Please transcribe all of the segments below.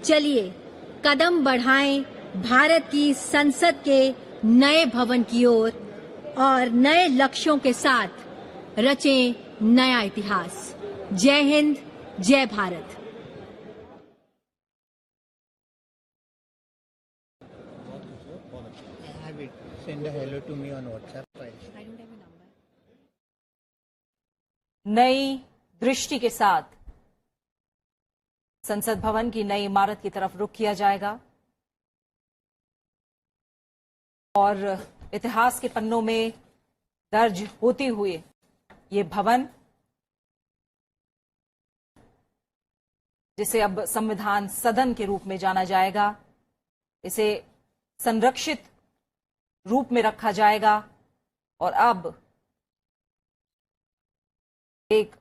चलिए कदम बढ़ाएं भारत की संसद के नए भवन की ओर और नए लक्ष्यों के साथ रचें नया इतिहास। जय हिंद, जय Bharat. Send a hello to me on WhatsApp. नई दृष्टि के साथ संसद भवन की नई इमारत की तरफ रुख किया जाएगा और इतिहास के पन्नों में दर्ज होते हुए ये भवन, जिसे अब संविधान सदन के रूप में जाना जाएगा, इसे संरक्षित रूप में रखा जाएगा और अब एक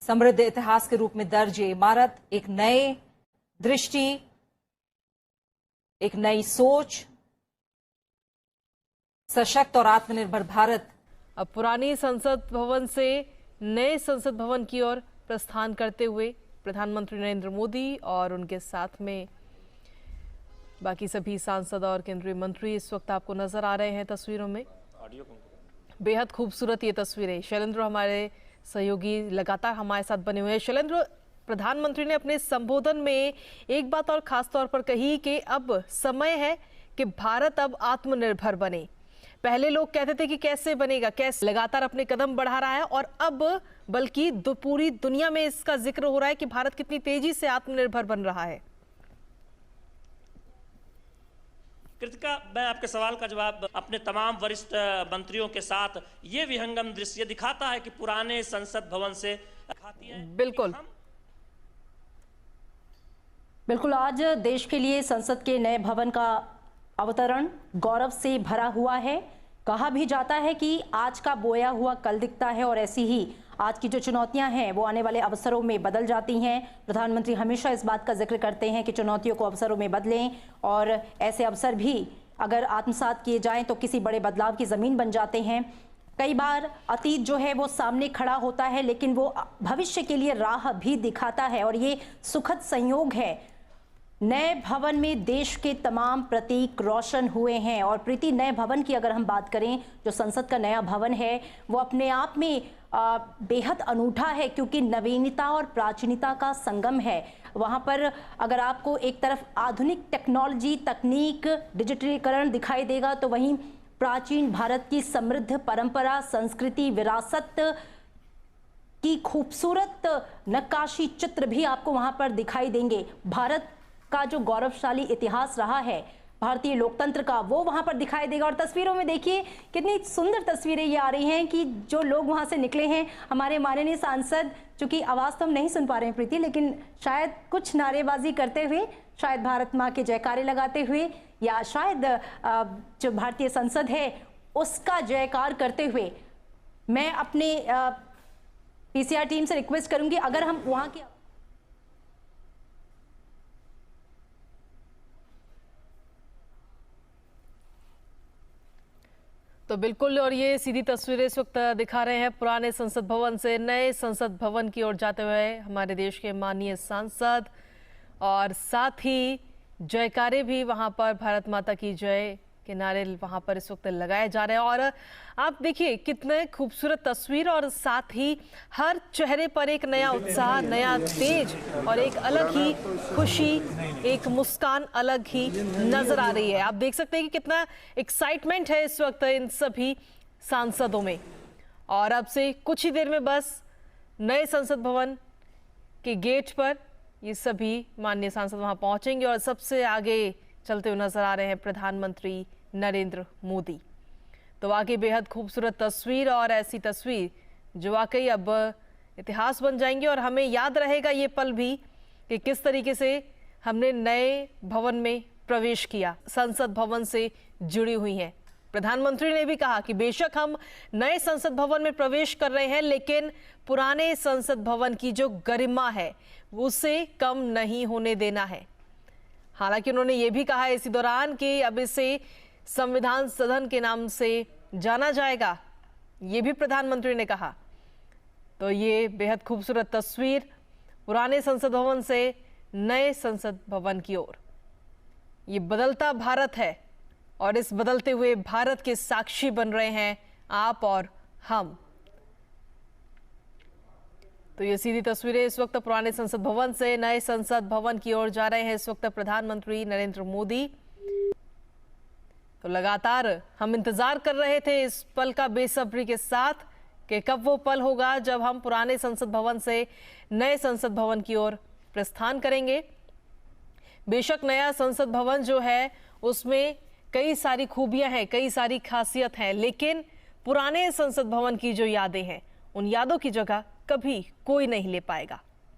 समृद्ध इतिहास के रूप में दर्ज ये इमारत एक नए दृष्टि, एक नई सोच, सशक्त और आत्मनिर्भर भारत। अब पुरानी संसद भवन से नए संसद भवन की ओर प्रस्थान करते हुए प्रधानमंत्री नरेंद्र मोदी और उनके साथ में बाकी सभी सांसद और केंद्रीय मंत्री इस वक्त आपको नजर आ रहे हैं तस्वीरों में। बेहद खूबसूरत ये तस्वीरें। शैलेंद्र हमारे सहयोगी लगातार हमारे साथ बने हुए हैं। शैलेंद्र, प्रधानमंत्री ने अपने संबोधन में एक बात और खास तौर पर कही कि अब समय है कि भारत अब आत्मनिर्भर बने। पहले लोग कहते थे कि कैसे बनेगा, कैसे, लगातार अपने कदम बढ़ा रहा है और अब बल्कि पूरी दुनिया में इसका जिक्र हो रहा है कि भारत कितनी तेजी से आत्मनिर्भर बन रहा है। कृतिका, मैं आपके सवाल का जवाब अपने तमाम वरिष्ठ मंत्रियों के साथ ये विहंगम दृश्य दिखाता है कि पुराने संसद भवन से बिल्कुल बिल्कुल आज देश के लिए संसद के नए भवन का अवतरण गौरव से भरा हुआ है। कहा भी जाता है कि आज का बोया हुआ कल दिखता है और ऐसी ही आज की जो चुनौतियां हैं वो आने वाले अवसरों में बदल जाती हैं। प्रधानमंत्री हमेशा इस बात का जिक्र करते हैं कि चुनौतियों को अवसरों में बदलें और ऐसे अवसर भी अगर आत्मसात किए जाएं तो किसी बड़े बदलाव की ज़मीन बन जाते हैं। कई बार अतीत जो है वो सामने खड़ा होता है लेकिन वो भविष्य के लिए राह भी दिखाता है और ये सुखद संयोग है। नए भवन में देश के तमाम प्रतीक रोशन हुए हैं और प्रीति, नए भवन की अगर हम बात करें, जो संसद का नया भवन है वो अपने आप में बेहद अनूठा है क्योंकि नवीनता और प्राचीनता का संगम है। वहाँ पर अगर आपको एक तरफ आधुनिक टेक्नोलॉजी, तकनीक, डिजिटलीकरण दिखाई देगा तो वहीं प्राचीन भारत की समृद्ध परंपरा, संस्कृति, विरासत की खूबसूरत नक्काशी चित्र भी आपको वहाँ पर दिखाई देंगे। भारत का जो गौरवशाली इतिहास रहा है भारतीय लोकतंत्र का, वो वहां पर दिखाई देगा। और तस्वीरों में देखिए कितनी सुंदर तस्वीरें ये आ रही हैं कि जो लोग वहां से निकले हैं, हमारे माननीय सांसद, चूंकि आवाज तो हम नहीं सुन पा रहे हैं प्रीति, लेकिन शायद कुछ नारेबाजी करते हुए, शायद भारत माँ के जयकारे लगाते हुए या शायद जो भारतीय संसद है उसका जयकार करते हुए, मैं अपने पीसीआर टीम से रिक्वेस्ट करूंगी अगर हम वहां की तो बिल्कुल, और ये सीधी तस्वीरें इस वक्त दिखा रहे हैं पुराने संसद भवन से नए संसद भवन की ओर जाते हुए हमारे देश के माननीय सांसद, और साथ ही जयकारे भी वहां पर भारत माता की जय के नारे वहां पर इस वक्त लगाए जा रहे हैं। और आप देखिए कितने खूबसूरत तस्वीर और साथ ही हर चेहरे पर एक नया उत्साह, नया तेज और एक अलग ही खुशी, एक मुस्कान अलग ही नजर आ रही है। आप देख सकते हैं कि कितना एक्साइटमेंट है इस वक्त इन सभी सांसदों में। और अब से कुछ ही देर में बस नए संसद भवन के गेट पर ये सभी माननीय सांसद वहां पहुंचेंगे और सबसे आगे चलते हुए नजर आ रहे हैं प्रधानमंत्री नरेंद्र मोदी। तो वाकई बेहद खूबसूरत तस्वीर और ऐसी तस्वीर जो वाकई अब इतिहास बन जाएंगी और हमें याद रहेगा ये पल भी कि किस तरीके से हमने नए भवन में प्रवेश किया। संसद भवन से जुड़ी हुई हैं। प्रधानमंत्री ने भी कहा कि बेशक हम नए संसद भवन में प्रवेश कर रहे हैं लेकिन पुराने संसद भवन की जो गरिमा है उसे कम नहीं होने देना है। हालांकि उन्होंने ये भी कहा इसी दौरान कि अब इसे संविधान सदन के नाम से जाना जाएगा, ये भी प्रधानमंत्री ने कहा। तो ये बेहद खूबसूरत तस्वीर पुराने संसद भवन से नए संसद भवन की ओर। ये बदलता भारत है और इस बदलते हुए भारत के साक्षी बन रहे हैं आप और हम। तो ये सीधी तस्वीरें इस वक्त पुराने संसद भवन से नए संसद भवन की ओर जा रहे हैं इस वक्त प्रधानमंत्री नरेंद्र मोदी। तो लगातार हम इंतजार कर रहे थे इस पल का बेसब्री के साथ कि कब वो पल होगा जब हम पुराने संसद भवन से नए संसद भवन की ओर प्रस्थान करेंगे। बेशक नया संसद भवन जो है उसमें कई सारी खूबियां हैं, कई सारी खासियत हैं, लेकिन पुराने संसद भवन की जो यादें हैं उन यादों की जगह कभी कोई नहीं ले पाएगा।